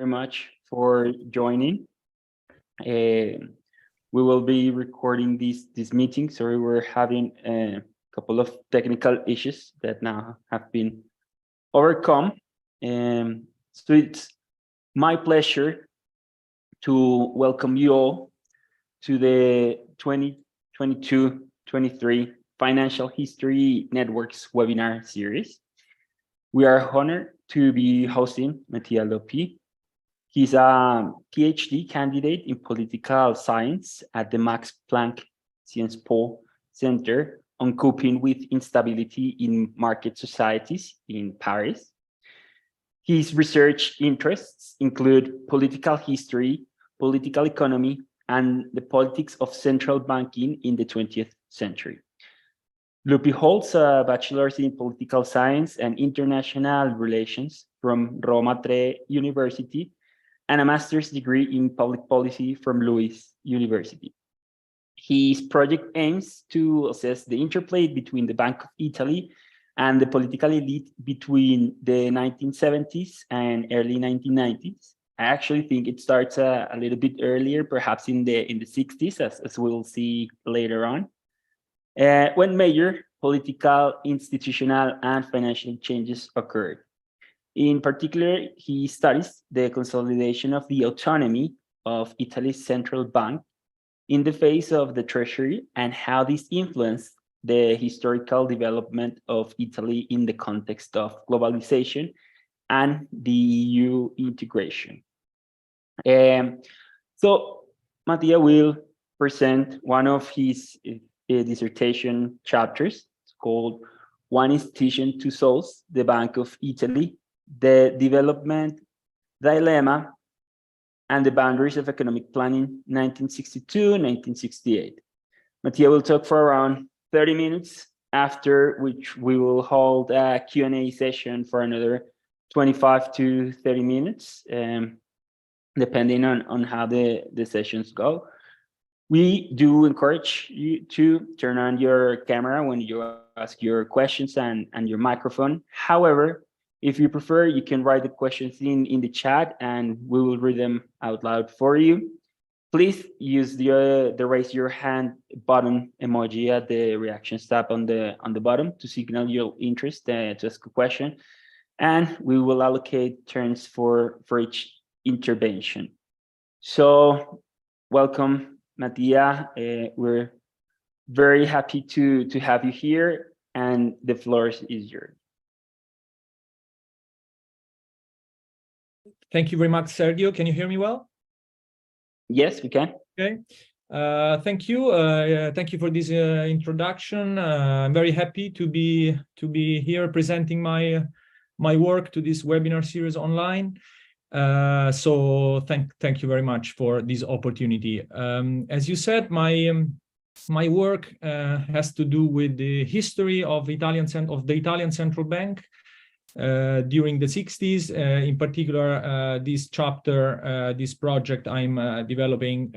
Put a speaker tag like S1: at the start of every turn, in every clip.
S1: very much for joining. We will be recording this meeting. Sorry, we're having a couple of technical issues that now have been overcome. So it's my pleasure to welcome you all to the 2022-23 Financial History Networks webinar series. We are honored to be hosting Mattia Lupi. He's a PhD candidate in political science at the Max Planck Sciences Po Center on coping with instability in market societies in Paris. His research interests include political history, political economy, and the politics of central banking in the 20th century. Lupi holds a bachelor's in political science and international relations from Roma Tre University and a master's degree in public policy from Lewis University. His project aims to assess the interplay between the Bank of Italy and the political elite between the 1970s and early 1990s. I actually think it starts a little bit earlier, perhaps in the 60s, as we'll see later on, when major political, institutional, and financial changes occurred. In particular, he studies the consolidation of the autonomy of Italy's central bank in the face of the treasury and how this influenced the historical development of Italy in the context of globalization and the EU integration. So Mattia will present one of his dissertation chapters. It's called One Institution, Two Souls, the Bank of Italy, the Development Dilemma, and the Boundaries of Economic Planning, 1962-1968. Mattia will talk for around 30 minutes, after which we will hold a Q&A session for another 25 to 30 minutes, depending on how the sessions go. We do encourage you to turn on your camera when you ask your questions and your microphone. However, if you prefer, you can write the questions in the chat and we will read them out loud for you. Please use the raise your hand button emoji at the reactions tab on the bottom to signal your interest to ask a question. And we will allocate turns for each intervention. So welcome, Mattia. We're very happy to have you here, and the floor is yours.
S2: Thank you very much, Sergio. Can you hear me well?
S1: Yes, we can.
S2: Okay. Thank you. Thank you for this introduction. I'm very happy to be here presenting my work to this webinar series online. So thank you very much for this opportunity. As you said, my work has to do with the history of the Italian Central Bank during the 60s. In particular, this chapter, this project I'm developing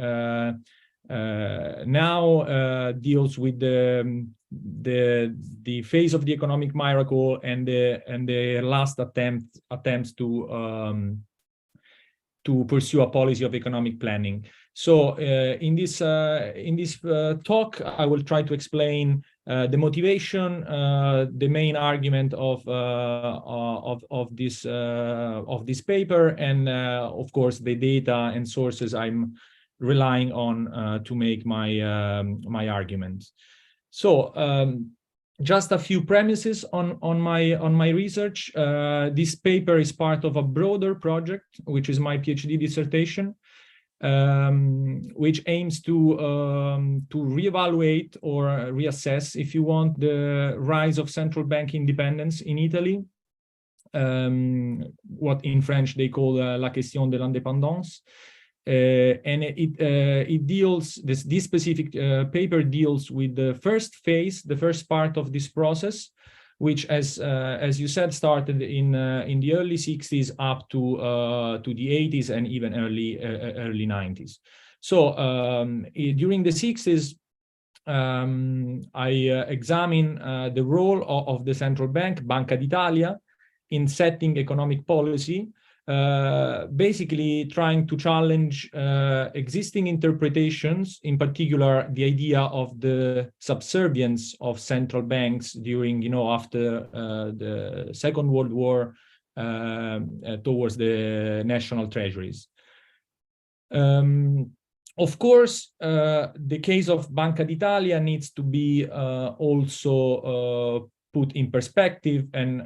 S2: now deals with the phase of the economic miracle and the last attempts to pursue a policy of economic planning. So in this talk, I will try to explain the motivation, the main argument of this paper, and of course the data and sources I'm relying on to make my arguments. So just a few premises on my research. This paper is part of a broader project, which is my PhD dissertation, which aims to reevaluate or reassess, if you want, the rise of central bank independence in Italy, what in French they call la question de l'indépendance. And it deals, this specific paper deals with the first phase, the first part of this process, which, as you said, started in the early 60s up to the 80s and even early 90s. So during the 60s, I examine the role of the central bank, Banca d'Italia, in setting economic policy basically trying to challenge existing interpretations, in particular the idea of the subservience of central banks during, after the Second World War towards the national treasuries. Of course, the case of Banca d'Italia needs to be also put in perspective and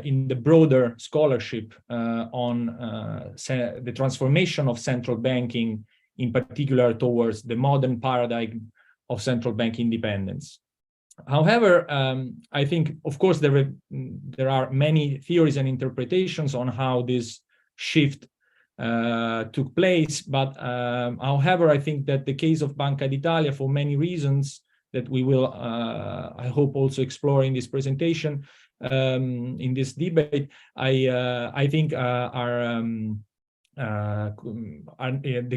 S2: in the broader scholarship on the transformation of central banking, in particular towards the modern paradigm of central bank independence. However, I think, of course, there are many theories and interpretations on how this shift took place, but however, I think that the case of Banca d'Italia, for many reasons that we will, I hope, also explore in this presentation, in this debate, I think the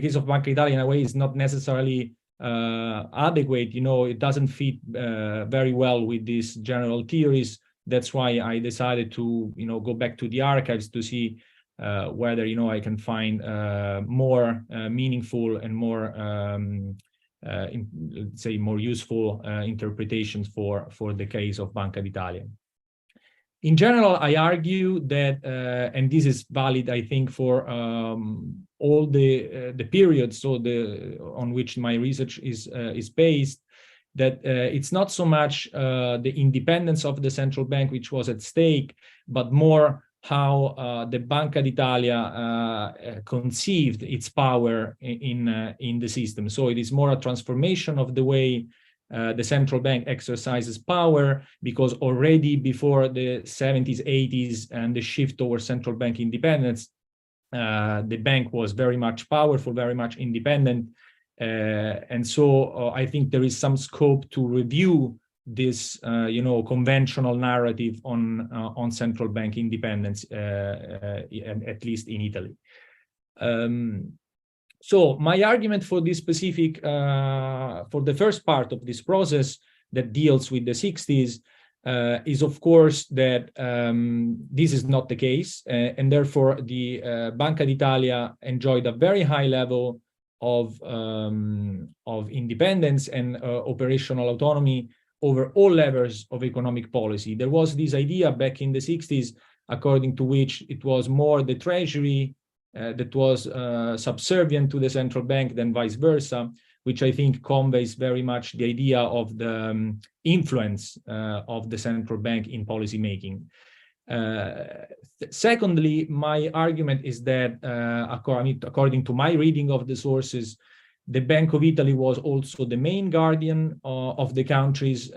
S2: case of Banca d'Italia in a way is not necessarily adequate. It doesn't fit very well with these general theories. That's why I decided to, go back to the archives to see whether I can find more meaningful and more let's say more useful interpretations for the case of Banca d'Italia. In general, I argue that, and this is valid, I think, for all the periods on which my research is based, that it's not so much the independence of the central bank which was at stake, but more how the Banca d'Italia conceived its power in the system. So it is more a transformation of the way the central bank exercises power, because already before the 70s, 80s, and the shift towards central bank independence, the bank was very much powerful, very much independent. And so I think there is some scope to review this, conventional narrative on central bank independence, at least in Italy. So my argument for this specific, for the first part of this process that deals with the 60s, is of course that this is not the case, and therefore the Banca d'Italia enjoyed a very high level of independence and operational autonomy over all levels of economic policy. There was this idea back in the 60s, according to which it was more the treasury that was subservient to the central bank than vice versa, which I think conveys very much the idea of the influence of the central bank in policy making. Secondly, my argument is that, according to my reading of the sources, the Bank of Italy was also the main guardian of the country's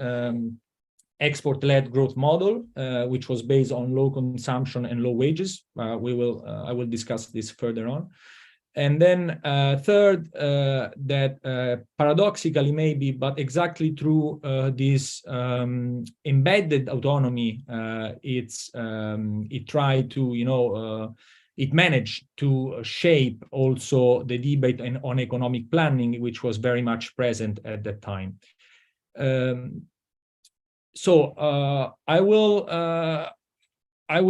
S2: export-led growth model, which was based on low consumption and low wages. I will discuss this further on. And then third, that paradoxically maybe, but exactly through this embedded autonomy, it tried to, it managed to shape also the debate on economic planning, which was very much present at that time. So I will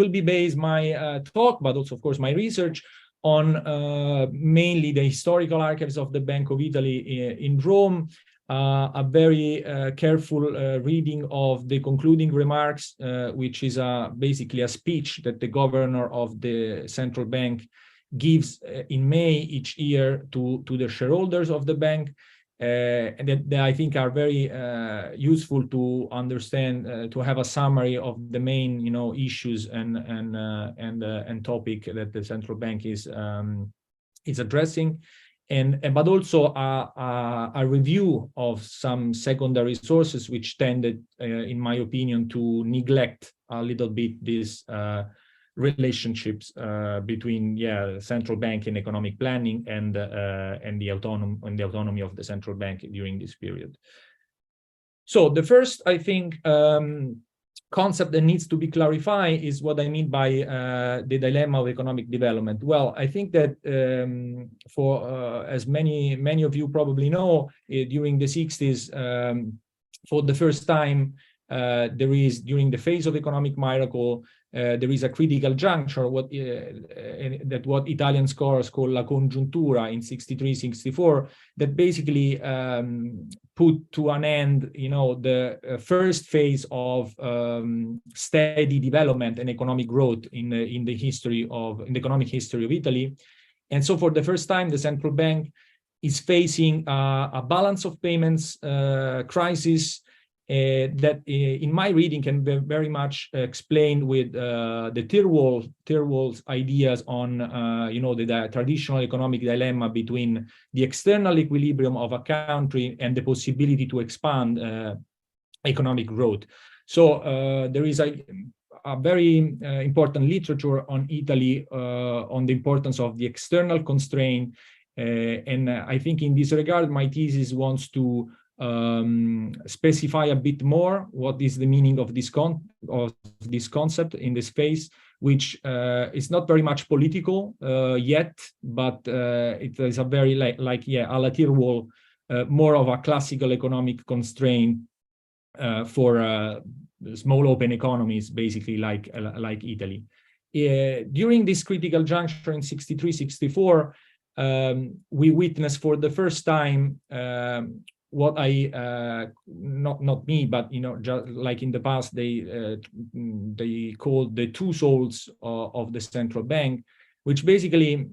S2: be based my talk, but also, of course, my research on mainly the historical archives of the Bank of Italy in Rome, a very careful reading of the concluding remarks, which is basically a speech that the governor of the central bank gives in May each year to the shareholders of the bank, and that I think are very useful to understand, to have a summary of the main, issues and topic that the central bank is addressing. But also a review of some secondary sources which tended, in my opinion, to neglect a little bit these relationships between central bank and economic planning and the autonomy of the central bank during this period. So the first, I think, concept that needs to be clarified is what I mean by the dilemma of economic development. Well, I think that as many of you probably know, during the 60s, for the first time, there is, during the phase of economic miracle, there is a critical juncture, what Italian scholars call la congiuntura in 63-64, that basically put to an end, the first phase of steady development and economic growth in the economic history of Italy. And so, for the first time, the central bank is facing a balance of payments crisis. That, in my reading, can be very much explained with the Tirwol's ideas on, the traditional economic dilemma between the external equilibrium of a country and the possibility to expand economic growth. So there is a very important literature on Italy on the importance of the external constraint, and I think in this regard, my thesis wants to specify a bit more what is the meaning of this concept in the space, which is not very much political yet, but it is a very a la Tirwol, more of a classical economic constraint for small open economies, basically like Italy. During this critical juncture in 63-64, we witnessed for the first time what not me, but just like in the past, they called the two souls of the central bank, which basically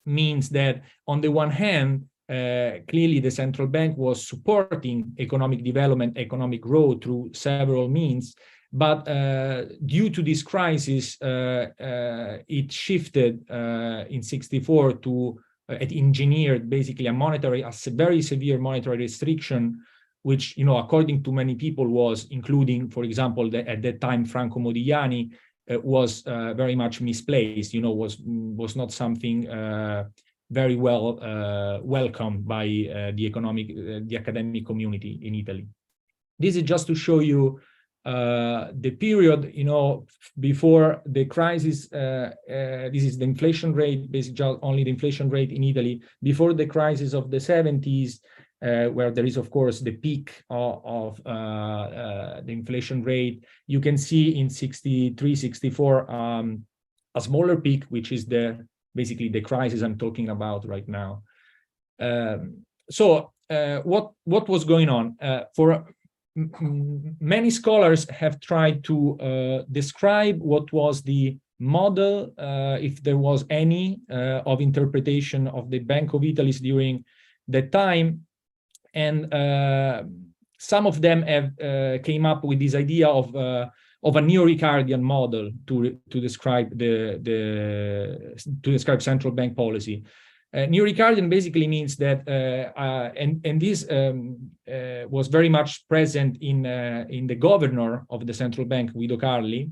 S2: means that on the one hand, clearly the central bank was supporting economic development, economic growth through several means, but due to this crisis, it shifted in 64 to it engineered basically a very severe monetary restriction, which, according to many people, was including, for example, at that time Franco Modigliani, was very much misplaced. Was not something very well welcomed by the academic community in Italy. This is just to show you the period, before the crisis. This is the inflation rate, basically only the inflation rate in Italy before the crisis of the 70s, where there is, of course, the peak of the inflation rate. You can see in 63, 64 a smaller peak, which is basically the crisis I'm talking about right now. So what was going on? Many scholars have tried to describe what was the model, if there was any, of interpretation of the Bank of Italy during that time, and some of them have came up with this idea of a neo-Ricardian model to describe describe central bank policy. Neo-Ricardian basically means that, and this was very much present in the governor of the central bank, Guido Carli,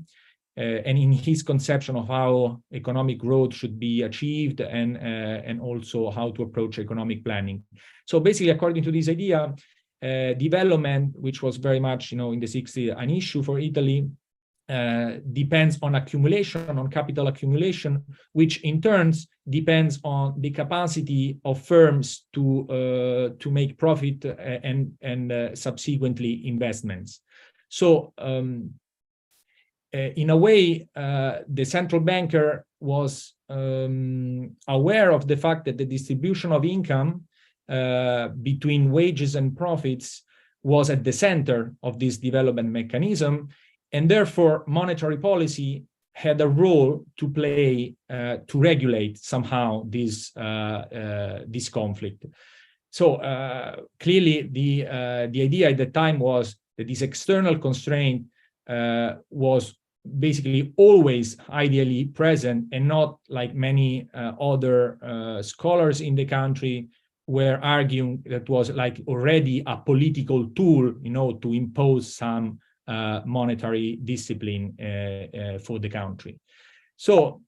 S2: and in his conception of how economic growth should be achieved, and also how to approach economic planning. So basically, according to this idea, development, which was very much, in the 60s, an issue for Italy, depends on accumulation, on capital accumulation, which in turns depends on the capacity of firms to make profit and subsequently investments. So in a way, the central banker was aware of the fact that the distribution of income between wages and profits was at the center of this development mechanism, and therefore monetary policy had a role to play to regulate somehow this conflict. So clearly the idea at the time was that this external constraint was basically always ideally present, and not like many other scholars in the country were arguing that was like already a political tool, to impose some monetary discipline for the country. So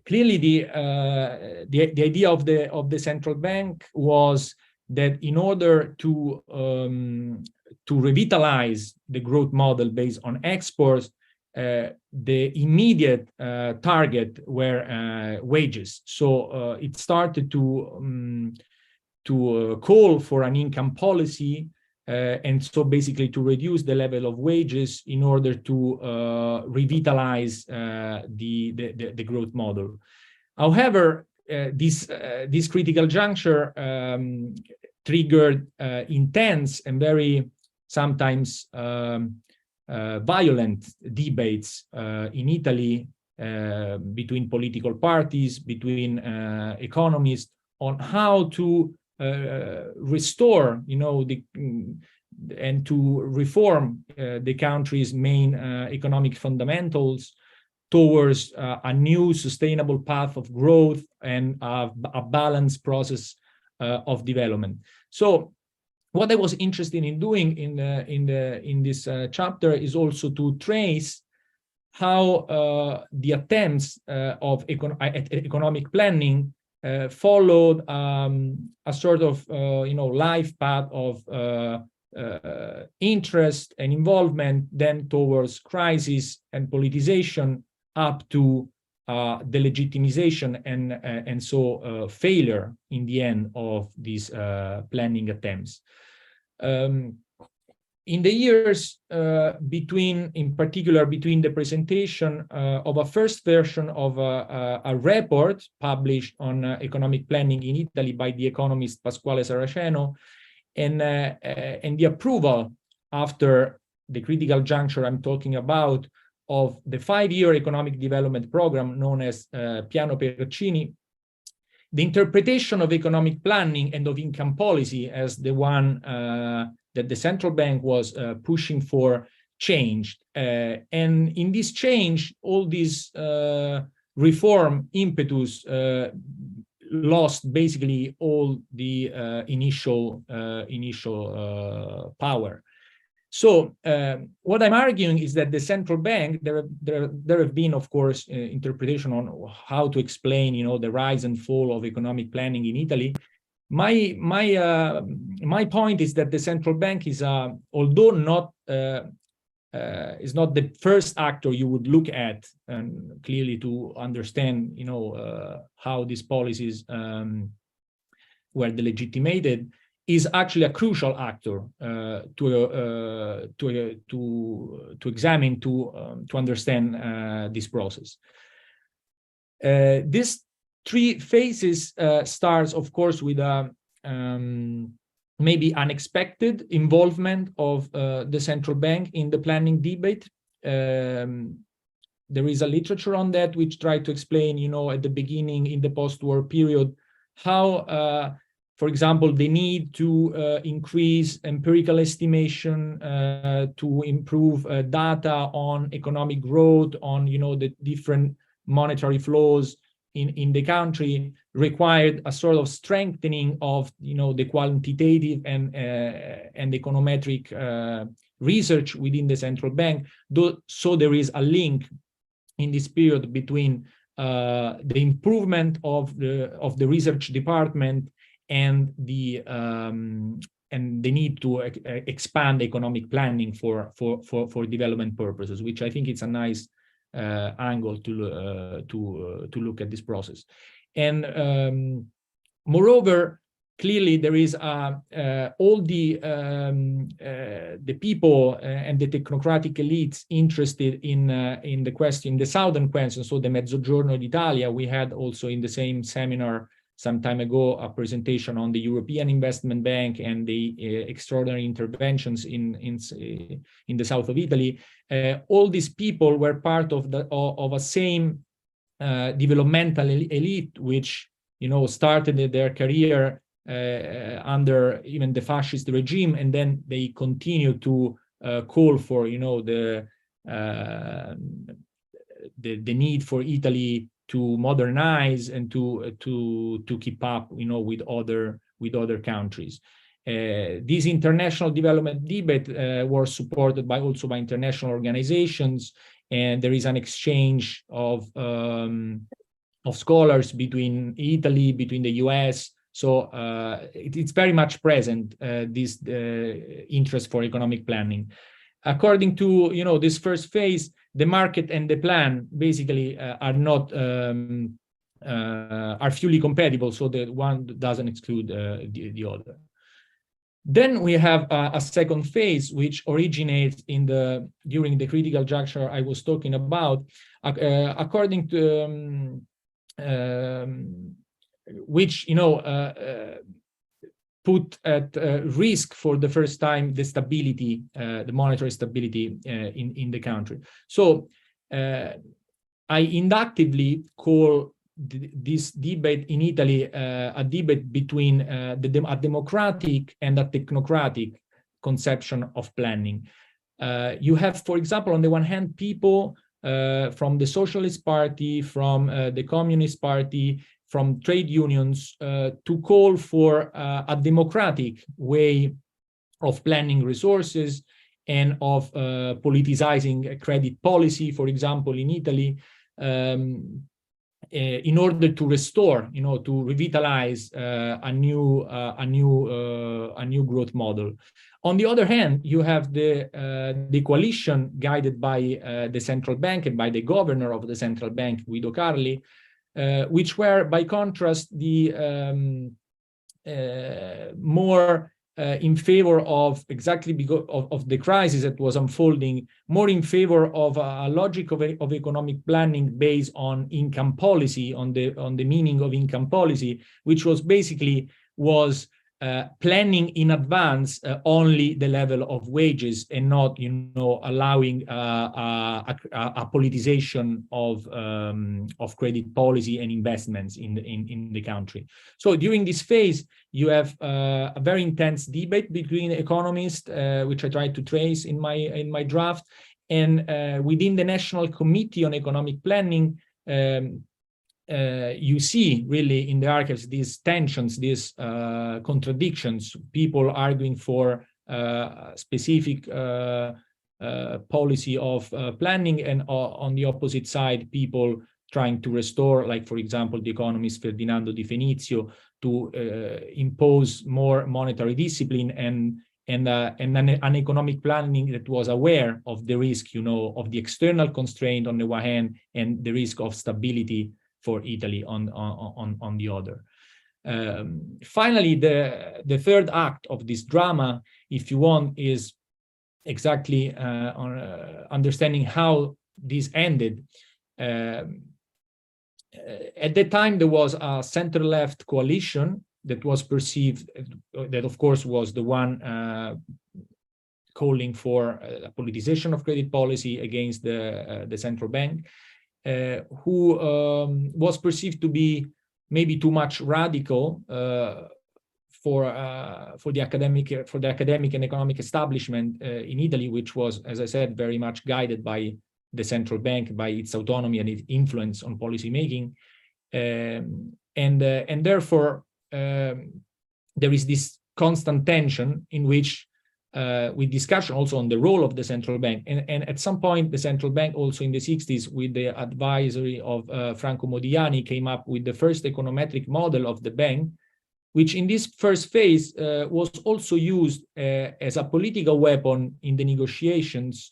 S2: clearly the idea of the central bank was that in order to revitalize the growth model based on exports, the immediate target were wages. So it started to call for an income policy, and so basically to reduce the level of wages in order to revitalize the growth model. However, this critical juncture triggered intense and very sometimes violent debates in Italy between political parties, between economists, on how to restore, and to reform the country's main economic fundamentals towards a new sustainable path of growth and a balanced process of development. So what I was interested in doing in this chapter is also to trace how the attempts of economic planning followed a sort of life path of interest and involvement, then towards crisis and politicization, up to the legitimization and so failure in the end of these planning attempts. In the years in particular between the presentation of a first version of a report published on economic planning in Italy by the economist Pasquale Saraceno, and the approval after the critical juncture I'm talking about of the 5-year economic development program known as Piano Percini, the interpretation of economic planning and of income policy as the one that the central bank was pushing for changed. And in this change, all this reform impetus lost basically all the initial power. So what I'm arguing is that the central bank, there have been, of course, interpretation on how to explain, the rise and fall of economic planning in Italy. My point is that the central bank is, although not is not the first actor you would look at, and clearly to understand, how these policies were delegitimated, is actually a crucial actor to examine, to understand this process. This 3 phases starts, of course, with a maybe unexpected involvement of the central bank in the planning debate. There is a literature on that which tried to explain, at the beginning in the post-war period, how, for example, the need to increase empirical estimation, to improve data on economic growth, on, the different monetary flows in the country required a sort of strengthening of, the quantitative and econometric research within the central bank. So there is a link in this period between the improvement of the research department and the need to expand economic planning for development purposes, which I think it's a nice angle to look at this process. And moreover, clearly there is all the people and the technocratic elites interested in the question, the southern question, so the Mezzogiorno d'Italia. We had also in the same seminar some time ago a presentation on the European Investment Bank and the extraordinary interventions in the south of Italy. All these people were part of a same developmental elite, which started their career under even the fascist regime, and then they continue to call for the need for Italy to modernize and to keep up with other countries. This international development debate was supported also by international organizations, and there is an exchange of scholars between Italy, between the US. So it's very much present, this interest for economic planning. According to this first phase, the market and the plan basically are not are fully compatible, so that one doesn't exclude the other. Then we have a second phase, which originates during the critical juncture I was talking about, according to which put at risk for the first time the stability, the monetary stability in the country. So I inductively call this debate in Italy a debate between a democratic and a technocratic conception of planning. You have, for example, on the one hand, people from the Socialist Party, from the Communist Party, from trade unions to call for a democratic way of planning resources and of politicizing credit policy, for example, in Italy, in order to restore, to revitalize a new growth model. On the other hand, you have the coalition guided by the central bank and by the governor of the central bank, Guido Carli, which were, by contrast, the more in favor of, exactly because of the crisis that was unfolding, more in favor of a logic of economic planning based on income policy, on the meaning of income policy, which was basically planning in advance only the level of wages and not, allowing a politicization of credit policy and investments in the country. So during this phase, you have a very intense debate between economists, which I tried to trace in my draft, and within the National Committee on Economic Planning. You see really in the archives these tensions, these contradictions, people arguing for specific policy of planning, and on the opposite side, people trying to restore, like, for example, the economist Ferdinando Di Fenizio, to impose more monetary discipline and an economic planning that was aware of the risk, of the external constraint on the one hand, and the risk of stability for Italy on the other. Finally, the third act of this drama, if you want, is exactly on understanding how this ended. At the time, there was a center-left coalition that was perceived, that of course was the one calling for a politicization of credit policy against the central bank, who was perceived to be maybe too much radical for the academic and economic establishment in Italy, which was, as I said, very much guided by the central bank, by its autonomy and its influence on policy making, and therefore there is this constant tension in which, with discussion also on the role of the central bank, and at some point the central bank also in the 60s, with the advisory of Franco Modigliani, came up with the first econometric model of the bank, which in this first phase was also used as a political weapon in the negotiations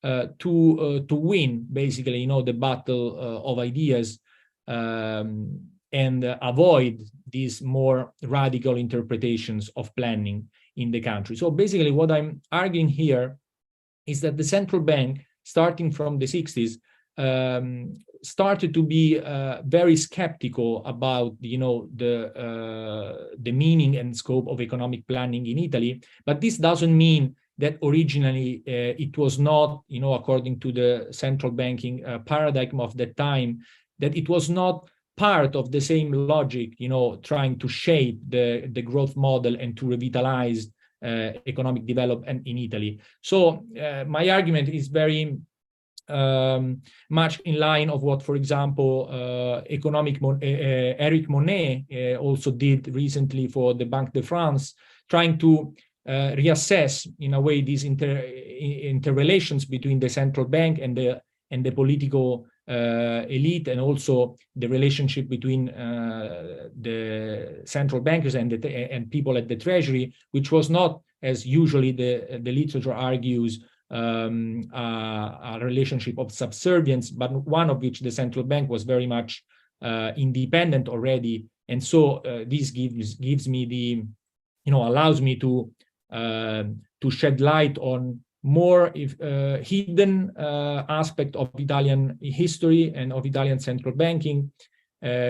S2: to win, basically, the battle of ideas, and avoid these more radical interpretations of planning in the country. So basically what I'm arguing here is that the central bank, starting from the 60s, started to be very skeptical about the meaning and scope of economic planning in Italy. But this doesn't mean that originally it was not, according to the central banking paradigm of that time, that it was not part of the same logic, trying to shape the growth model and to revitalize economic development in Italy. So my argument is very much in line of what, for example, Eric Monet also did recently for the Banque de France, trying to reassess in a way these interrelations between the central bank and the political elite, and also the relationship between the central bankers and people at the treasury, which was not, as usually the literature argues, a relationship of subservience, but one of which the central bank was very much independent already. And so this gives me the, allows me to shed light on more hidden aspect of Italian history and of Italian central banking,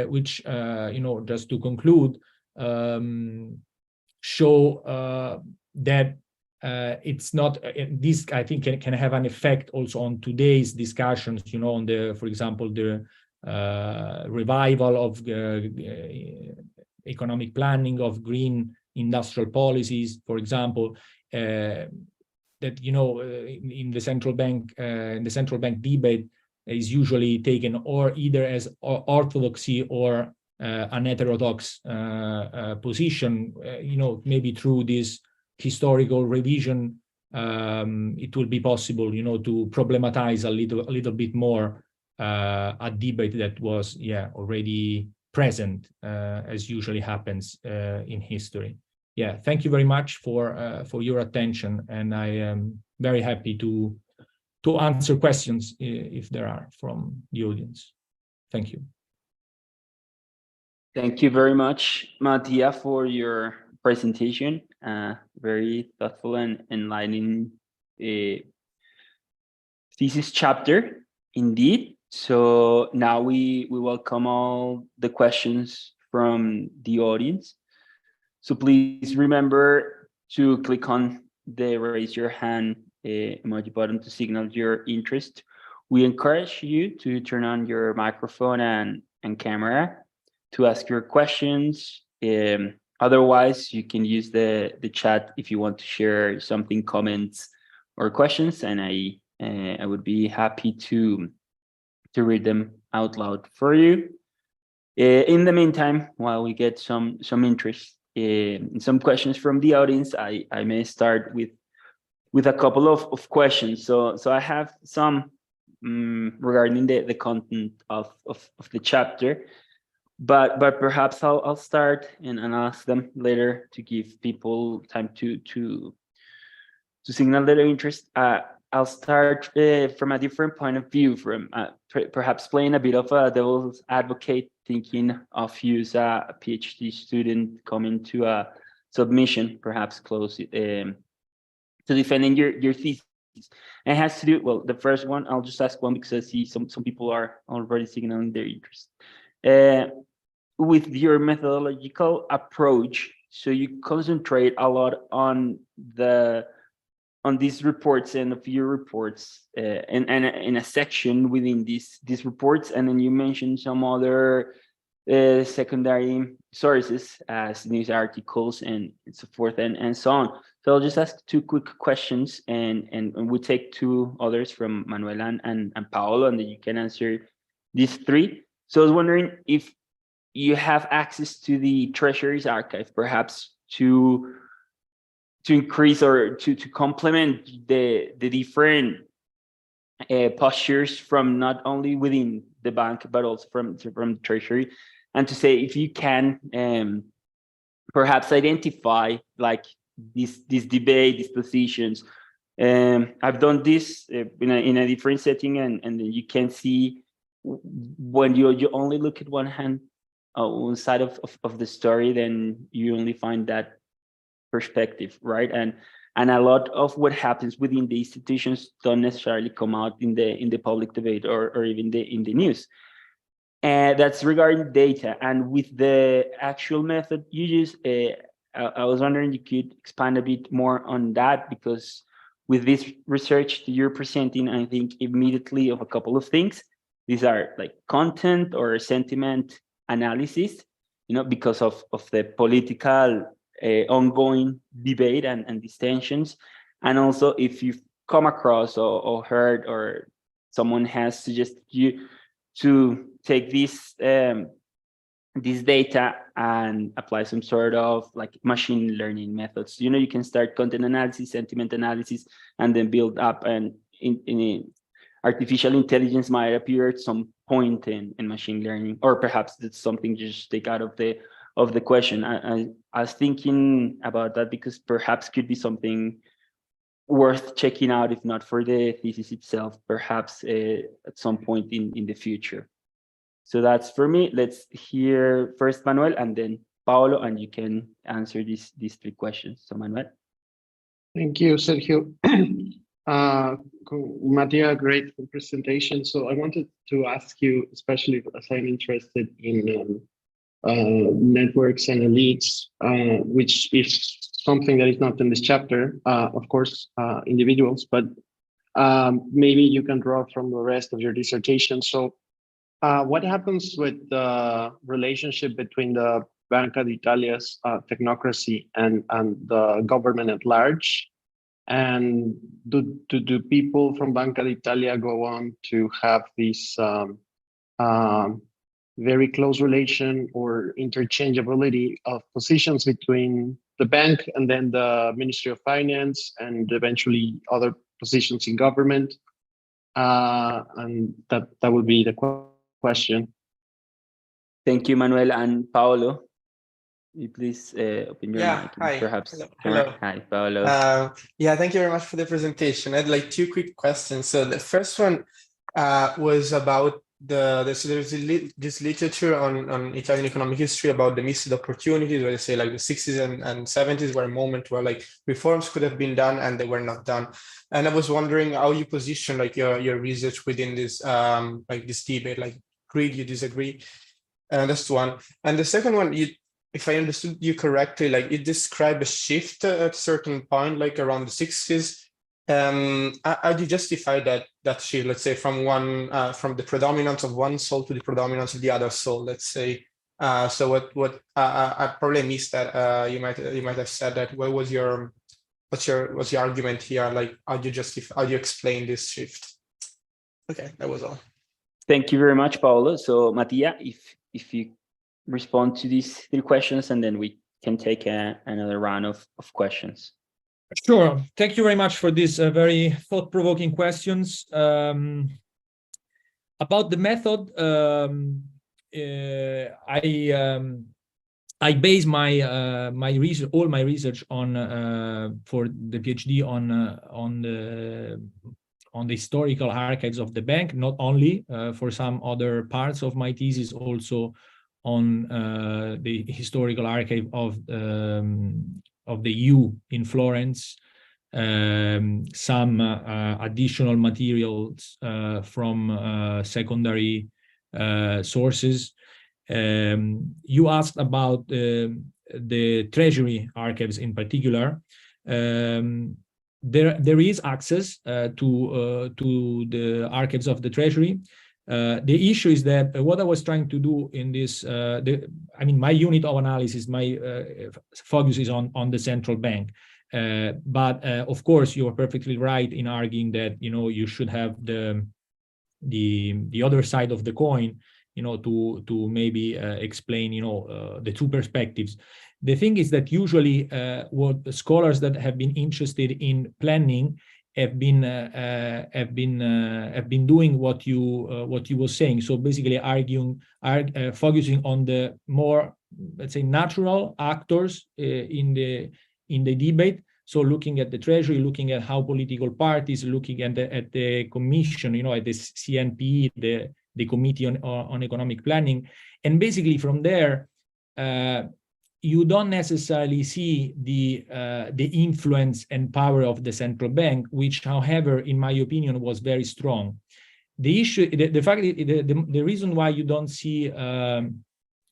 S2: which, just to conclude, show that it's not, this I think can have an effect also on today's discussions, on the, for example, the revival of economic planning, of green industrial policies, for example, that in the central bank debate is usually taken or either as orthodoxy or an heterodox position. Maybe through this historical revision, it will be possible, to problematize a little bit more a debate that was, already present, as usually happens in history. Thank you very much for your attention, and I am very happy to answer questions if there are from the audience. Thank you.
S1: Thank you very much, Mattia, for your presentation. Very thoughtful and enlightening thesis chapter, indeed. So now we welcome all the questions from the audience. So please remember to click on the raise your hand emoji button to signal your interest. We encourage you to turn on your microphone and camera to ask your questions. Otherwise, you can use the chat if you want to share something, comments or questions, and I would be happy to read them out loud for you. In the meantime, while we get some interest in some questions from the audience, I may start with a couple of questions. So I have some regarding the content of the chapter. But perhaps I'll start and ask them later to give people time to signal their interest. I'll start from a different point of view, from perhaps playing a bit of a devil's advocate, thinking of you as a PhD student coming to a submission, perhaps close to defending your thesis. And it has to do, well, the first one, I'll just ask one because I see some people are already signaling their interest. With your methodological approach, so you concentrate a lot on these reports and a few reports, and in a section within these reports, and then you mentioned some other secondary sources as news articles and so forth and so on. So I'll just ask two quick questions, and we'll take two others from Manuela and Paolo, and then you can answer these three. So I was wondering if you have access to the Treasury's archive, perhaps to increase or to complement the different postures from not only within the bank but also from the Treasury, and to say if you can perhaps identify like this debate, these positions. I've done this in a different setting, and then you can see when you only look at one side of the story, then you only find that perspective, right? And a lot of what happens within the institutions don't necessarily come out in the public debate or even in the news. And that's regarding data. And with the actual method you use, I was wondering if you could expand a bit more on that, because with this research that you're presenting, I think immediately of a couple of things. These are like content or sentiment analysis, because of the political ongoing debate and these tensions. And also if you've come across or heard or someone has suggested you to take this data and apply some sort of like machine learning methods. You can start content analysis, sentiment analysis, and then build up, and in artificial intelligence might appear at some point in machine learning, or perhaps that's something just take out of the question. I was thinking about that because perhaps could be something worth checking out, if not for the thesis itself, perhaps at some point in the future. So that's for me. Let's hear first Manuel and then Paolo, and you can answer these 3 questions. So Manuel.
S3: Thank you, Sergio. Mattia, great presentation. So I wanted to ask you, especially as I'm interested in networks and elites, which is something that is not in this chapter, of course, individuals, but maybe you can draw from the rest of your dissertation. So what happens with the relationship between the Banca d'Italia's technocracy and the government at large? And do people from Banca d'Italia go on to have this very close relation or interchangeability of positions between the bank and then the Ministry of Finance and eventually other positions in government? And that would be the question.
S1: Thank you, Manuel. And Paolo, you please open your mic.
S4: Hi.
S1: Perhaps.
S4: Hello.
S1: Hi, Paolo.
S4: Yeah, thank you very much for the presentation. I had like 2 quick questions. So the first one was about so there's this literature on Italian economic history about the missed opportunities, where they say like the 60s and 70s were a moment where like reforms could have been done and they were not done. And I was wondering how you position like your research within this like this debate, like agree, you disagree. And that's one. And the second one, if I understood you correctly, like you describe a shift at a certain point, like around the 60s. How do you justify that shift, let's say from the predominance of one soul to the predominance of the other soul, let's say? So what I probably missed that. You might have said that. What's your argument here? Like how do you explain this shift? Okay, that was all.
S1: Thank you very much, Paolo. So Mattia, if you respond to these 3 questions, and then we can take another round of questions.
S2: Sure. Thank you very much for these very thought-provoking questions. About the method, I base my research, all my research on for the PhD on the historical archives of the bank, not only for some other parts of my thesis, also on the historical archive of the EU in Florence, some additional materials from secondary sources. You asked about the Treasury archives in particular. There is access to the archives of the Treasury. The issue is that what I was trying to do in this, my unit of analysis, my focus is on the central bank. But of course, you are perfectly right in arguing that you should have the other side of the coin, to maybe explain the 2 perspectives. The thing is that usually what the scholars that have been interested in planning have been doing what you were saying. So basically focusing on the more, let's say, natural actors in the debate. So looking at the Treasury, looking at how political parties, looking at the Commission, at the CNP, the Committee on Economic Planning, and basically from there, you don't necessarily see the influence and power of the central bank, which, however, in my opinion, was very strong. The issue, the fact, the reason why you don't see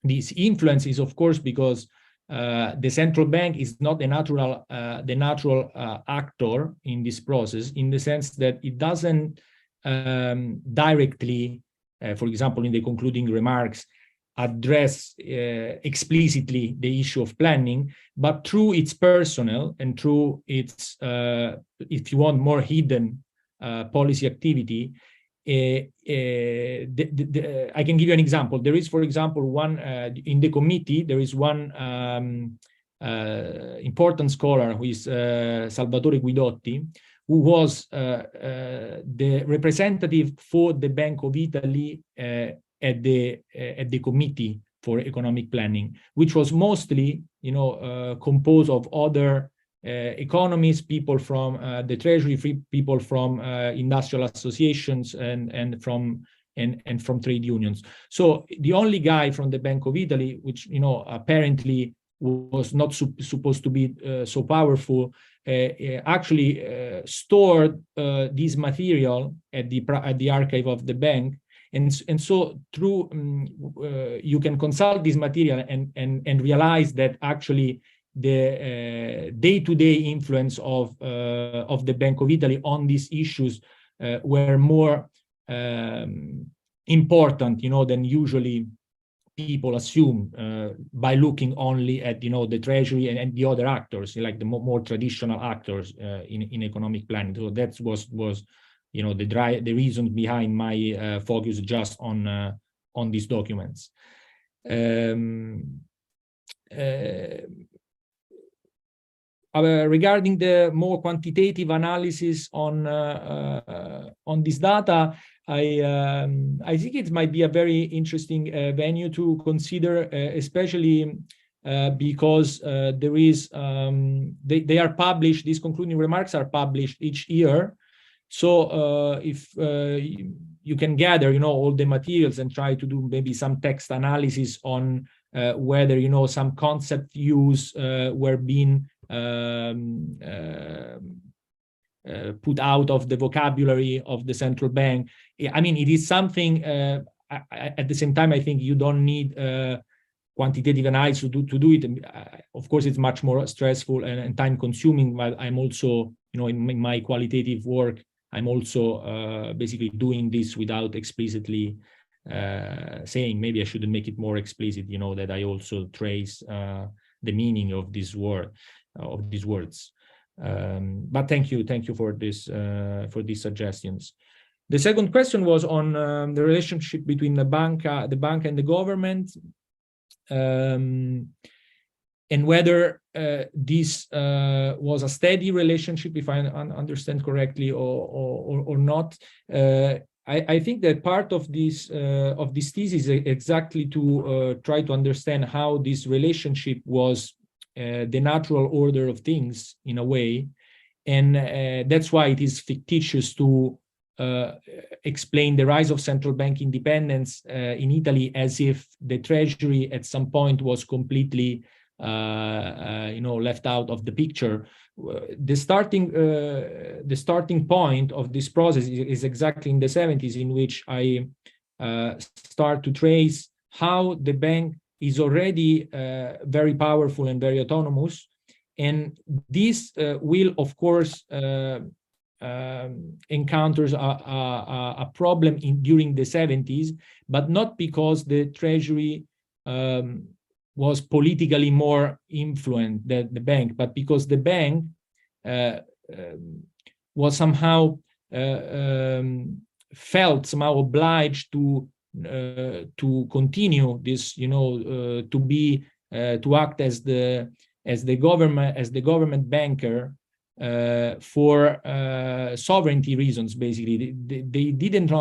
S2: this influence is, of course, because the central bank is not the natural actor in this process, in the sense that it doesn't directly, for example, in the concluding remarks, address explicitly the issue of planning, but through its personnel and through its, if you want, more hidden policy activity. I can give you an example. There is, for example, one in the committee, there is one important scholar who is Salvatore Guidotti, who was the representative for the Bank of Italy at the Committee for Economic Planning, which was mostly, composed of other economists, people from the Treasury, people from industrial associations, and from trade unions. So the only guy from the Bank of Italy, which apparently was not supposed to be so powerful, actually stored this material at the archive of the bank, and so through you can consult this material and realize that actually the day-to-day influence of the Bank of Italy on these issues were more important, than usually people assume by looking only at the Treasury and the other actors, like the more traditional actors in economic planning. So that was the reason behind my focus just on these documents. Regarding the more quantitative analysis on this data, I think it might be a very interesting venue to consider, especially because there is they are published. These concluding remarks are published each year. So if you can gather, all the materials and try to do maybe some text analysis on whether some concept use were being put out of the vocabulary of the central bank. I mean, it is something. At the same time, I think you don't need quantitative analysis to do it. Of course, it's much more stressful and time-consuming. While I'm also, in my qualitative work, I'm also basically doing this without explicitly saying. Maybe I shouldn't make it more explicit. That I also trace the meaning of this word. Of these words, but thank you for this for these suggestions. The second question was on the relationship between the bank and the government, and whether this was a steady relationship, if I understand correctly, or not. I think that part of this thesis is exactly to try to understand how this relationship was the natural order of things in a way, and that's why it is fictitious to explain the rise of central bank independence in Italy as if the Treasury at some point was completely left out of the picture. The starting point of this process is exactly in the 70s, in which I start to trace how the bank is already very powerful and very autonomous, and this will, of course, encounters a problem during the 70s, but not because the Treasury was politically more influent than the bank, but because the bank was somehow felt somehow obliged to continue this, to act as the government banker for sovereignty reasons. Basically, they didn't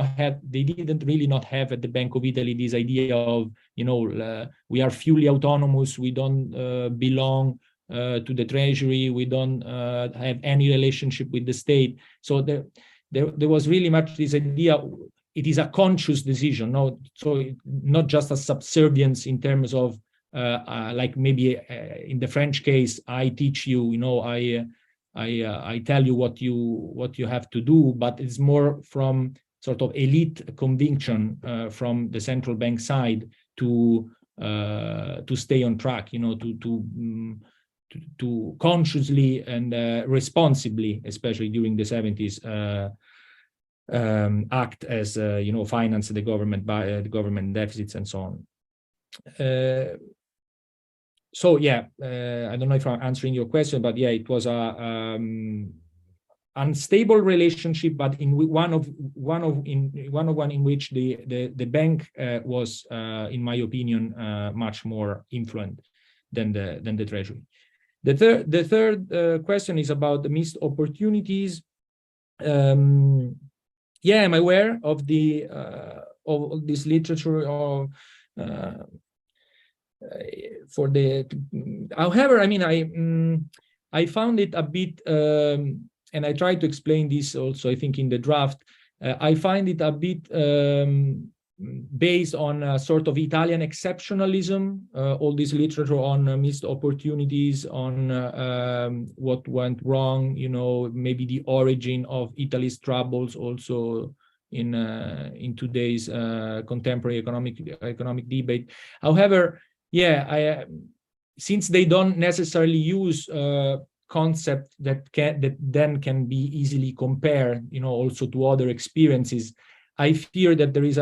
S2: really not have at the Bank of Italy this idea of we are fully autonomous, we don't belong to the Treasury, we don't have any relationship with the state. So there was really much this idea. It is a conscious decision, so not just a subservience in terms of like maybe in the French case, I teach you, I tell you what you have to do, but it's more from sort of elite conviction from the central bank side to stay on track, to consciously and responsibly, especially during the 70s. Act as finance the government by the government deficits and so on. So yeah, I don't know if I'm answering your question, but yeah, it was a unstable relationship, but in one in which the bank was, in my opinion, much more influent than the Treasury. The third question is about the missed opportunities. Yeah, I'm aware of this literature for the. However, I mean, I found it a bit, and I tried to explain this also, I think, in the draft. I find it a bit based on a sort of Italian exceptionalism, all this literature on missed opportunities, on what went wrong, you know, maybe the origin of Italy's troubles also in today's contemporary economic debate. However, yeah, since they don't necessarily use concept that then can be easily compared, you know, also to other experiences, I fear that there is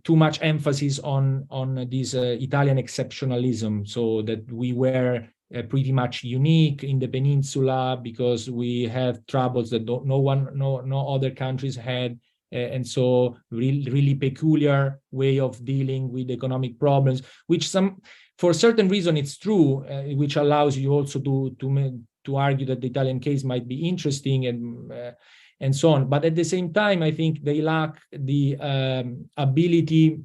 S2: too much emphasis on this Italian exceptionalism, so that we were pretty much unique in the peninsula because we have troubles that no other countries had, and so really peculiar way of dealing with economic problems, which for a certain reason it's true, which allows you also to argue that the Italian case might be interesting and so on. But at the same time, I think they lack the ability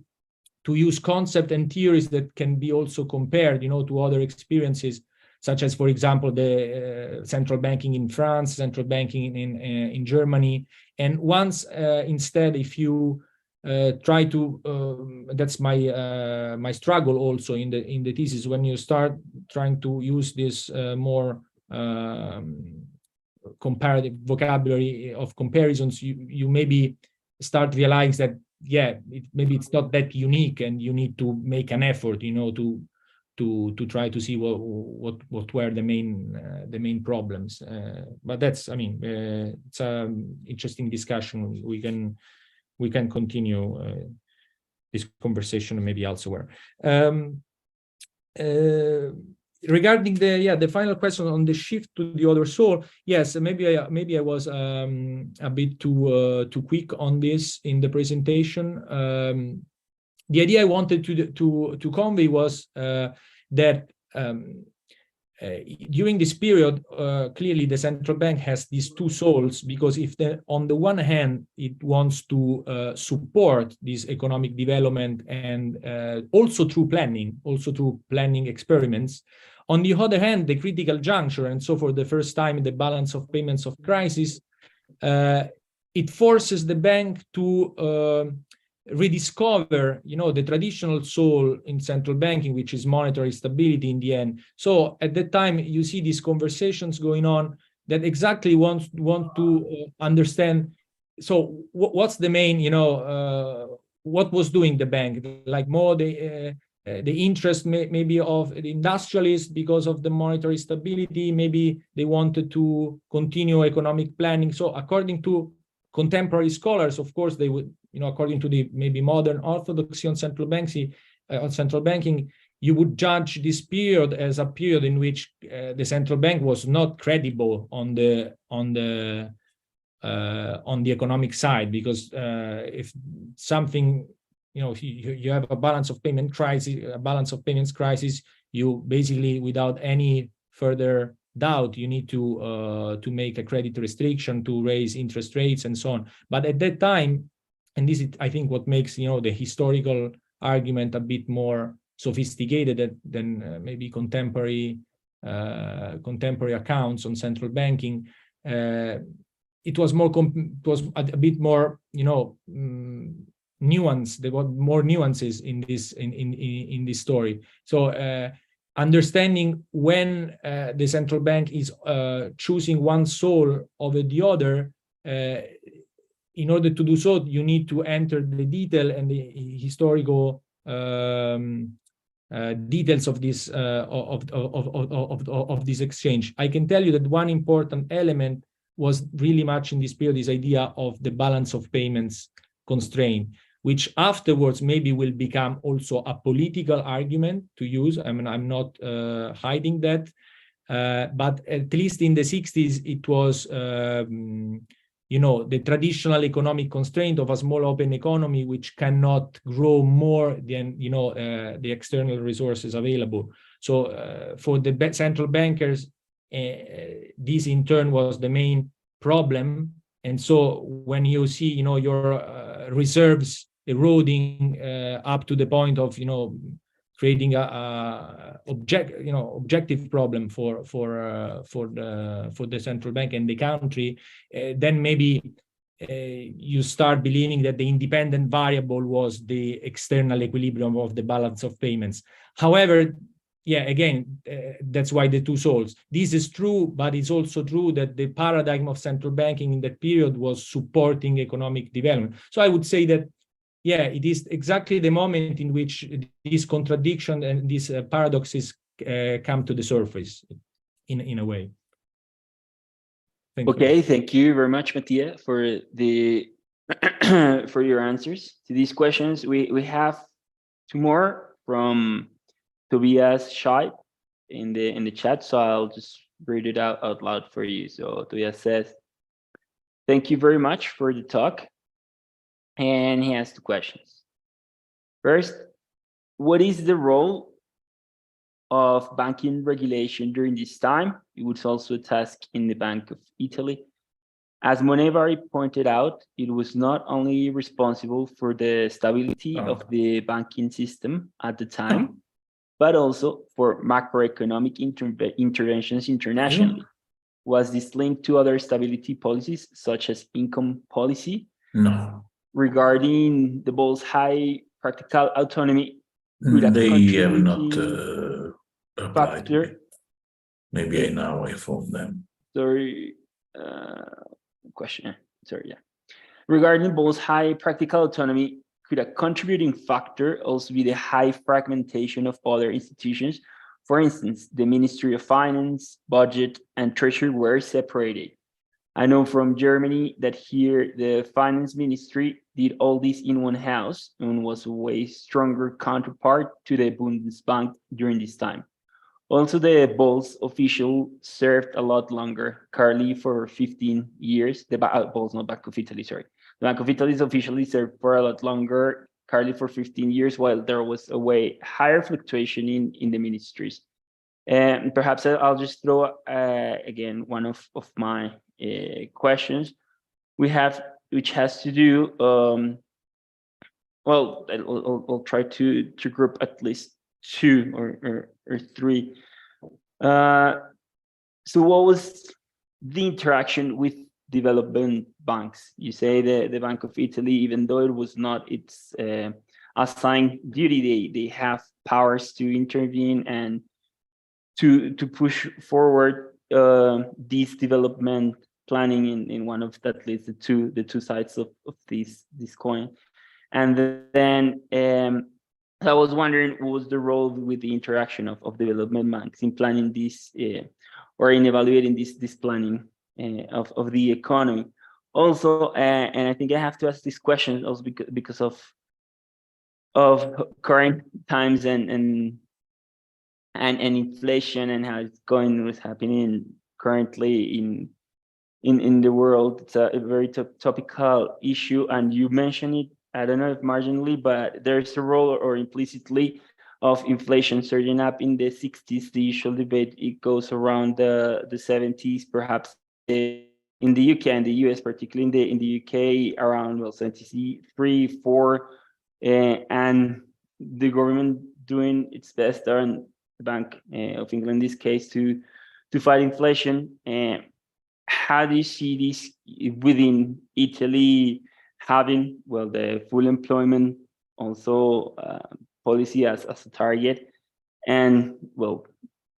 S2: to use concepts and theories that can be also compared, you know, to other experiences, such as, for example, the central banking in France, central banking in Germany. And once instead, if you try to, that's my struggle also in the thesis, when you start trying to use this more comparative vocabulary of comparisons, you maybe start realizing that, yeah, maybe it's not that unique, and you need to make an effort, you know, to try to see what were the main problems. But that's, I mean, it's an interesting discussion. We can continue this conversation maybe elsewhere. Regarding the final question on the shift to the other soul, yes, maybe I was a bit too quick on this in the presentation. The idea I wanted to convey was that during this period, clearly the central bank has these two souls, because if on the one hand it wants to support this economic development and also through planning experiments, on the other hand, the critical juncture, and so for the first time in the balance of payments of crisis, it forces the bank to rediscover, you know, the traditional soul in central banking, which is monetary stability in the end. So at that time, you see these conversations going on that exactly want to understand. So what's the main, you know, what was doing the bank? Like more the interest maybe of the industrialists because of the monetary stability. Maybe they wanted to continue economic planning. So according to contemporary scholars, of course, they would, you know, according to the maybe modern orthodoxy on central banking, you would judge this period as a period in which the central bank was not credible on the economic side, because if something, you know, you have a balance of payments crisis, you basically, without any further doubt, you need to make a credit restriction, to raise interest rates and so on. But at that time, and this is, I think, what makes, you know, the historical argument a bit more sophisticated than maybe contemporary accounts on central banking. It was a bit more, you know, nuanced. There were more nuances in this story. So understanding when the central bank is choosing one soul over the other, in order to do so, you need to enter the detail and the historical details of this of this exchange. I can tell you that one important element was really much in this period, this idea of the balance of payments constraint, which afterwards maybe will become also a political argument to use. I mean, I'm not hiding that, but at least in the 60s, it was, you know, the traditional economic constraint of a small open economy, which cannot grow more than, you know, the external resources available. So for the central bankers, this in turn was the main problem. And so when you see, you know, your reserves eroding up to the point of, you know, creating a objective problem for the central bank and the country, then maybe you start believing that the independent variable was the external equilibrium of the balance of payments. However, yeah, again, that's why the two souls. This is true, but it's also true that the paradigm of central banking in that period was supporting economic development. So I would say that, yeah, it is exactly the moment in which this contradiction and these paradoxes come to the surface, in a way.
S1: Okay, thank you very much, Mattia, for the for your answers to these questions. We have two more from Tobias Scheib in the chat, so I'll just read it out loud for you. So Tobias says, "Thank you very much for the talk," and he has two questions. First, what is the role of banking regulation during this time? It was also a task in the Bank of Italy. As Monevari pointed out, it was not only responsible for the stability of the banking system at the time, but also for macroeconomic interventions internationally. Was this linked to other stability policies, such as income policy?
S5: No.
S1: Regarding the Ball's high practical autonomy,
S5: They have not applied.
S1: factor.
S5: Maybe I now inform them.
S1: Sorry, question. Sorry, yeah. Regarding Ball's high practical autonomy, could a contributing factor also be the high fragmentation of other institutions? For instance, the Ministry of Finance, Budget, and Treasury were separated. I know from Germany that here the Finance Ministry did all this in one house and was a way stronger counterpart to the Bundesbank during this time. Also, the Ball's official served a lot longer, currently for 15 years. The Ball's, not Bank of Italy, sorry. The Bank of Italy is officially served for a lot longer, currently for 15 years, while there was a way higher fluctuation in the ministries. And perhaps I'll just throw again one of my questions we have, which has to do, well, I'll try to group at least two or three. So what was the interaction with development banks? You say the Bank of Italy, even though it was not its assigned duty, they have powers to intervene and to push forward this development planning in one of, at least the two sides of this coin. And then I was wondering, what was the role with the interaction of development banks in planning this or in evaluating this planning of the economy? Also, and I think I have to ask this question also because of current times and inflation and how it's going, what's happening currently in the world. It's a very topical issue, and you mentioned it, I don't know if marginally, but there's a role or implicitly of inflation surging up in the 60s. The usual debate, it goes around the 70s, perhaps in the UK and the US, particularly in the UK, around 73, 4, and the government doing its best, and the Bank of England in this case, to fight inflation. How do you see this within Italy, having, well, the full employment also policy as a target, and, well,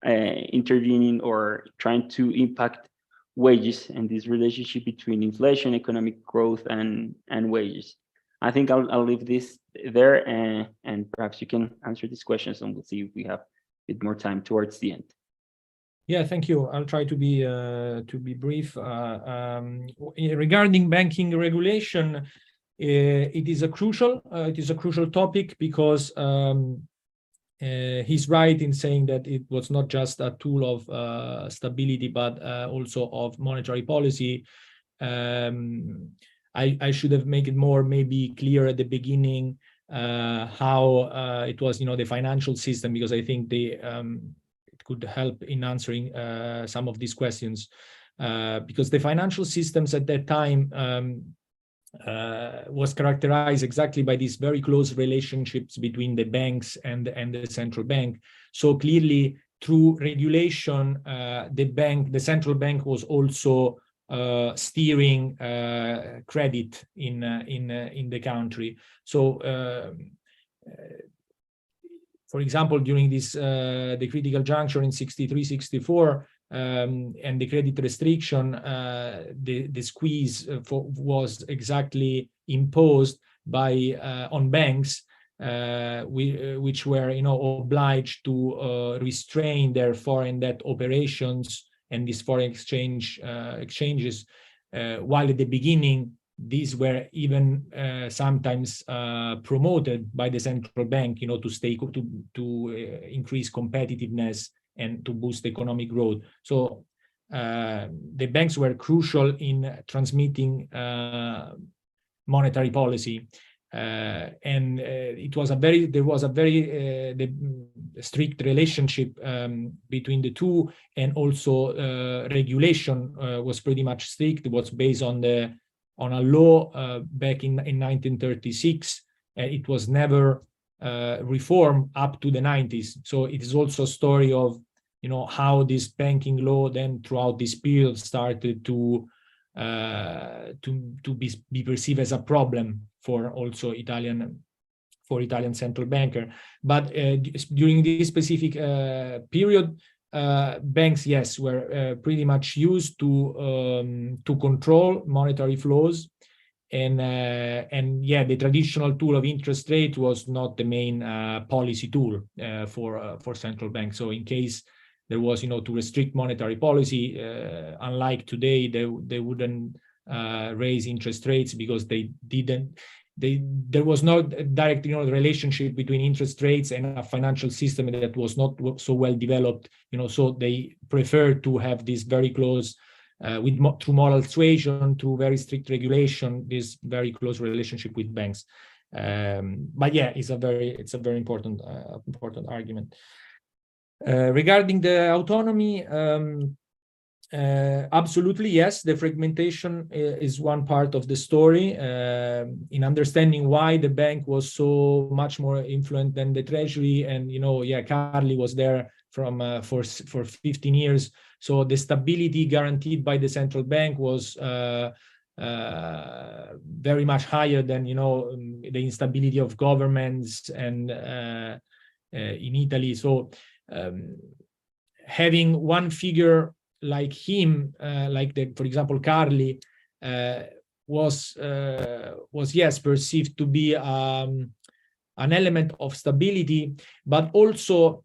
S1: intervening or trying to impact wages and this relationship between inflation, economic growth, and wages? I think I'll leave this there, and perhaps you can answer these questions, and we'll see if we have a bit more time towards the end.
S2: Yeah, thank you. I'll try to be brief. Regarding banking regulation, it is a crucial topic, because he's right in saying that it was not just a tool of stability, but also of monetary policy. I should have made it more maybe clear at the beginning how it was, the financial system, because I think it could help in answering some of these questions, because the financial systems at that time was characterized exactly by these very close relationships between the banks and the central bank. So clearly, through regulation, the central bank was also steering credit in the country. So, for example, during this the critical juncture in 63-64. And the credit restriction, the squeeze was exactly imposed by on banks, which were, obliged to restrain their foreign debt operations and these foreign exchanges. While at the beginning, these were even sometimes promoted by the central bank, to increase competitiveness and to boost economic growth. So the banks were crucial in transmitting monetary policy, and there was a very strict relationship between the two, and also regulation was pretty much strict. It was based on a law back in 1936. It was never reformed up to the 90s. So it is also a story of how this banking law then throughout this period started to be perceived as a problem for also Italian central banker. But during this specific period, banks, yes, were pretty much used to control monetary flows, and yeah, the traditional tool of interest rate was not the main policy tool for central banks. So in case there was, to restrict monetary policy, unlike today, they wouldn't raise interest rates, because there was no direct, relationship between interest rates and a financial system that was not so well developed, so they preferred to have this very close, through moral suasion, through very strict regulation, this very close relationship with banks. But yeah, it's a very important argument. Regarding the autonomy, absolutely, yes, the fragmentation is one part of the story in understanding why the bank was so much more influent than the treasury. And Carli was there for 15 years, so the stability guaranteed by the central bank was very much higher than the instability of governments and in Italy. So having one figure like him, for example, Carli, was yes perceived to be an element of stability, but also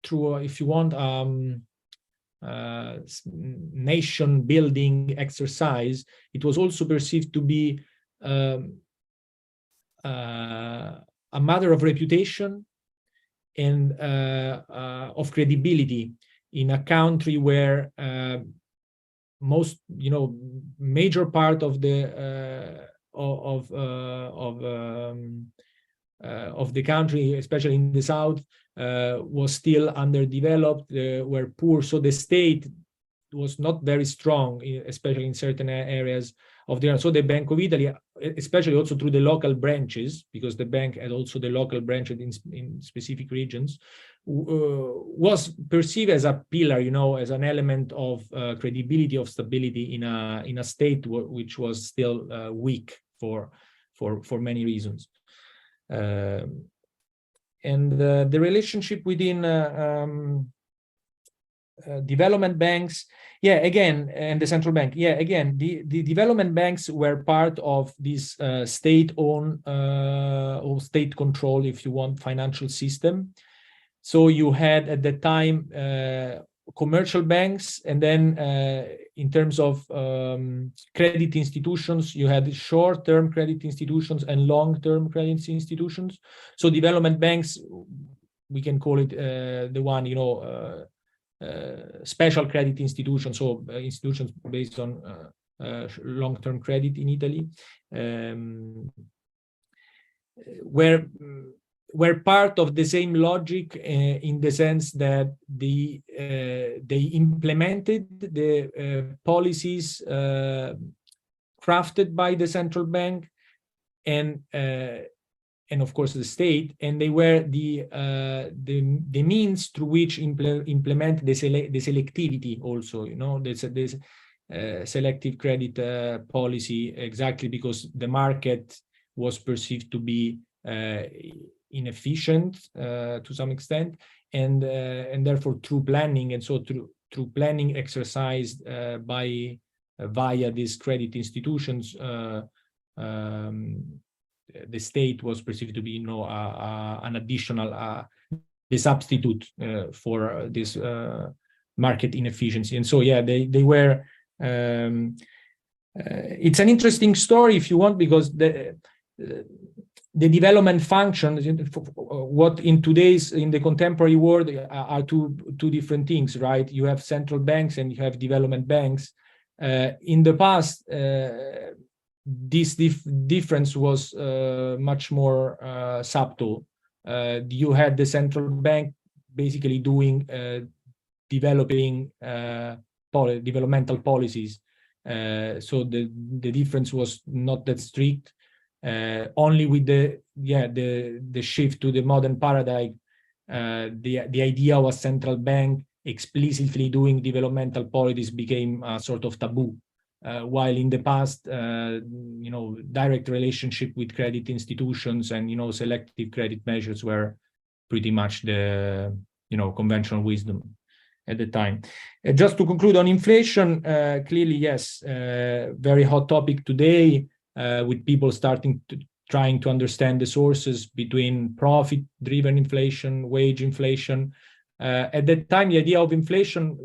S2: through, if you want, nation building exercise, it was also perceived to be a matter of reputation and of credibility in a country where most, major part of the country, especially in the south, was still underdeveloped, were poor. So the state was not very strong, especially in certain areas of the. So the Bank of Italy, especially also through the local branches, because the bank had also the local branches in specific regions, was perceived as a pillar, as an element of credibility, of stability in a state which was still weak for many reasons. And the relationship within development banks, and the central bank, the development banks were part of this state-owned or state control, if you want, financial system. So you had at that time commercial banks, and then in terms of credit institutions, you had short-term credit institutions and long-term credit institutions. So development banks, we can call it the one, special credit institutions, so institutions based on long-term credit in Italy, were part of the same logic in the sense that they implemented the policies crafted by the central bank and of course the state, and they were the means through which implement the selectivity also, this selective credit policy, exactly because the market was perceived to be inefficient to some extent, and therefore through planning, and so through planning exercised via these credit institutions, the state was perceived to be, an additional, the substitute for this market inefficiency. And so, yeah, they were. It's an interesting story, if you want, because the development functions, what in the contemporary world are two different things, right? You have central banks and you have development banks. In the past, this difference was much more subtle. You had the central bank basically doing developing developmental policies. So the difference was not that strict. Only with the shift to the modern paradigm, the idea of a central bank explicitly doing developmental policies became a sort of taboo. While in the past, direct relationship with credit institutions and selective credit measures were pretty much the conventional wisdom at the time. Just to conclude on inflation, clearly yes, very hot topic today, with people trying to understand the sources between profit-driven inflation, wage inflation. At that time, the idea of inflation,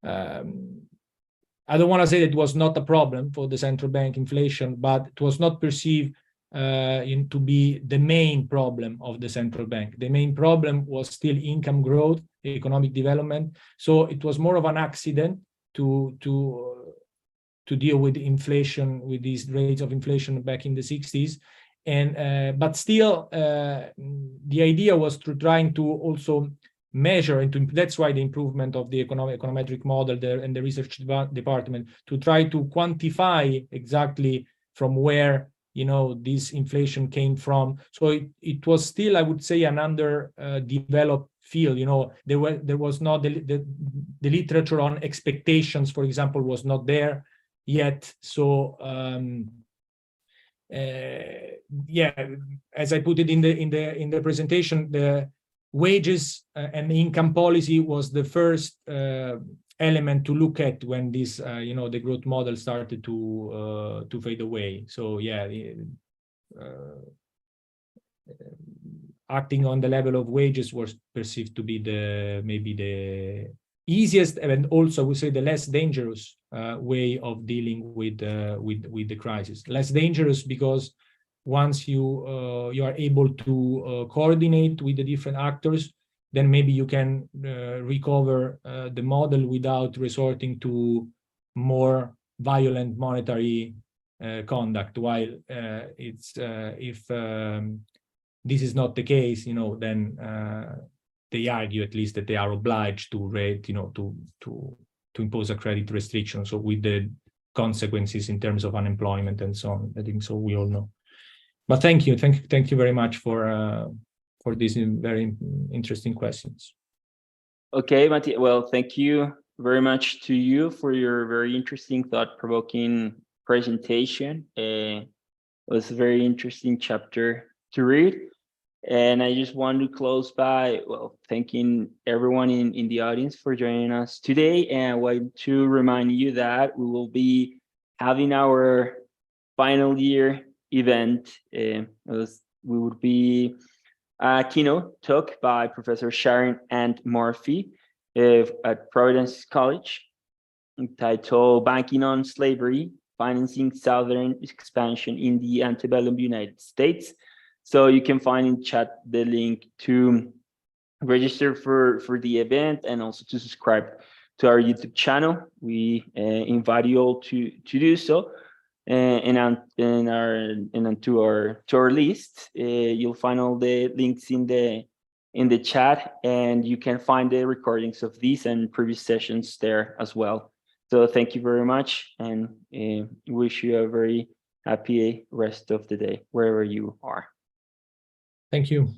S2: I don't want to say that it was not a problem for the central bank, inflation, but it was not perceived to be the main problem of the central bank. The main problem was still income growth, economic development. So it was more of an accident to deal with inflation, with these rates of inflation back in the 60s. But still, the idea was trying to also measure, and that's why the improvement of the econometric model there and the research department, to try to quantify exactly from where this inflation came from. So it was still, I would say, an underdeveloped field. There was not the literature on expectations, for example, was not there yet. So as I put it in the presentation, the wages and income policy was the first element to look at when this, the growth model started to fade away. So yeah, acting on the level of wages was perceived to be maybe the easiest, and also we say the less dangerous way of dealing with the crisis. Less dangerous because once you are able to coordinate with the different actors, then maybe you can recover the model without resorting to more violent monetary conduct. While if this is not the case, then they argue at least that they are obliged to impose a credit restriction. So with the consequences in terms of unemployment and so on. I think so we all know. But thank you very much for these very interesting questions.
S1: Okay, Mattia. Well, thank you very much to you for your very interesting, thought-provoking presentation. It was a very interesting chapter to read. And I just want to close by, thanking everyone in the audience for joining us today. And I want to remind you that we will be having our final year event. We would be a keynote talk by Professor Sharon and Murphy at Providence College, entitled "Banking on Slavery, Financing Southern Expansion in the Antebellum United States." So you can find in chat the link to register for the event and also to subscribe to our YouTube channel. We invite you all to do so. And to our list, you'll find all the links in the chat, and you can find the recordings of these and previous sessions there as well. So thank you very much, and wish you a very happy rest of the day, wherever you are.
S2: Thank you.